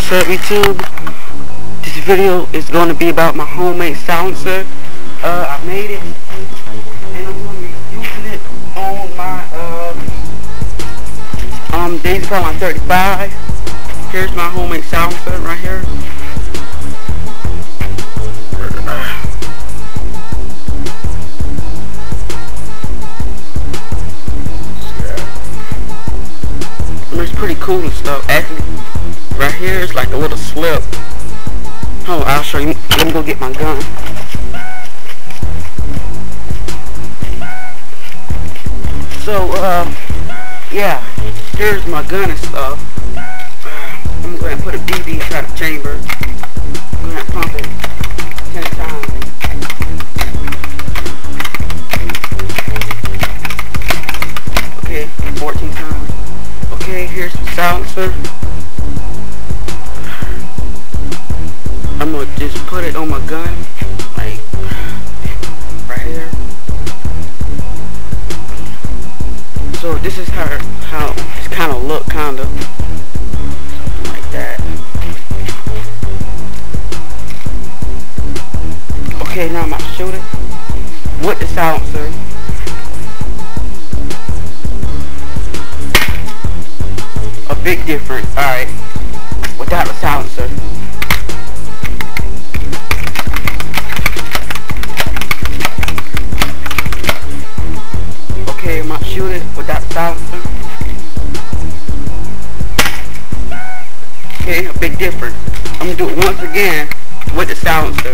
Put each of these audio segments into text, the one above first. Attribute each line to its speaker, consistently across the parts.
Speaker 1: What's up, YouTube? This video is going to be about my homemade silencer. I made it, and I'm going to be using it on my Daisy Proline 35. Here's my homemade silencer right here. It's pretty cool and stuff. Actually, right here is like a little slip. Oh, I'll show you. Let me go get my gun. So, yeah, here's my gun and stuff. I'm gonna go ahead and put a BB inside the chamber. I'm gonna pump it 10 times. Okay, 14 times. Okay, here's the silencer. I'm gonna just put it on my gun, like right here. So this is how it's kind of look, something like that. Okay, now I'm gonna shoot it with the silencer. A big difference. All right, without the silencer. Okay, I'm gonna shoot it without the silencer. Okay, a big difference. I'm gonna do it once again with the silencer.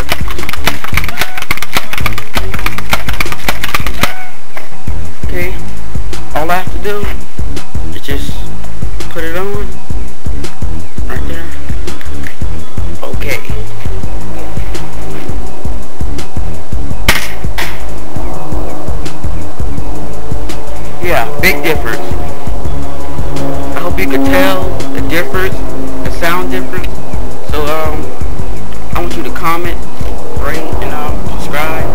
Speaker 1: Okay, all I have to do is just put it on right there. Okay. Yeah, big difference. I hope you can tell the difference, the sound difference. So I want you to comment, rate, and subscribe.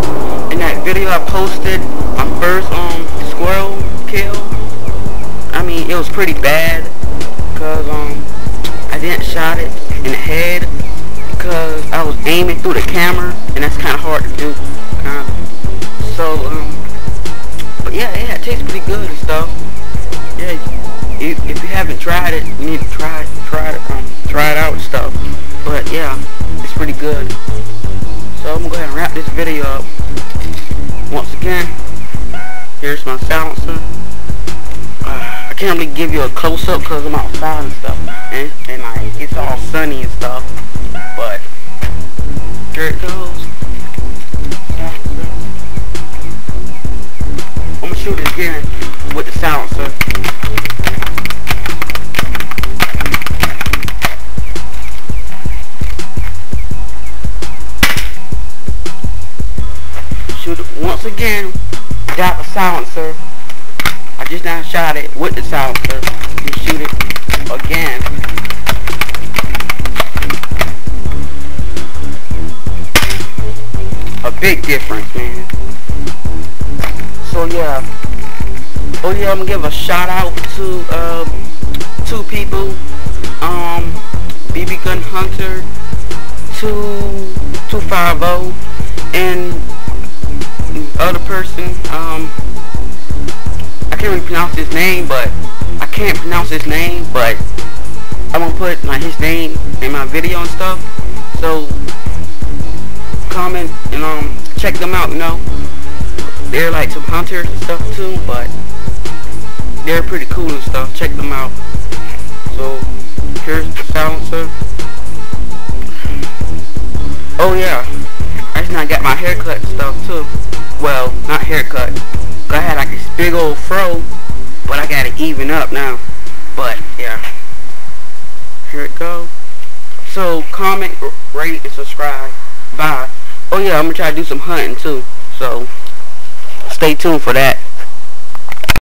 Speaker 1: In that video I posted my first squirrel kill. I mean, it was pretty bad because I didn't shot it in the head because I was aiming through the camera, and that's kind of hard to do. So but yeah, it tastes pretty good and stuff. Yeah, if you haven't tried it, you need to try it out and stuff. But yeah, it's pretty good. So I'm gonna go ahead and wrap this video up. Once again, here's my silencer. I can't really give you a close-up because I'm outside and stuff, and like it's all sunny and stuff. But here it goes. I'm gonna shoot it again with the silencer. Shoot it once again without the silencer. I just now shot it with the silencer. You shoot it again. A big difference, man. So yeah. Oh yeah, I'm gonna give a shout out to two people. BB Gun Hunter 250 and the other person, I can't really pronounce his name, but I'm gonna put like his name in my video and stuff. So comment and check them out, you know. They're like some hunters and stuff too, but they're pretty cool and stuff. Check them out. So here's the silencer. Oh yeah, actually I got my haircut and stuff too. Well, not haircut. I had like this big old fro, but I got it even up now. But yeah, here it goes. So comment, rate, and subscribe. Bye. Oh yeah, I'm gonna try to do some hunting too. So stay tuned for that.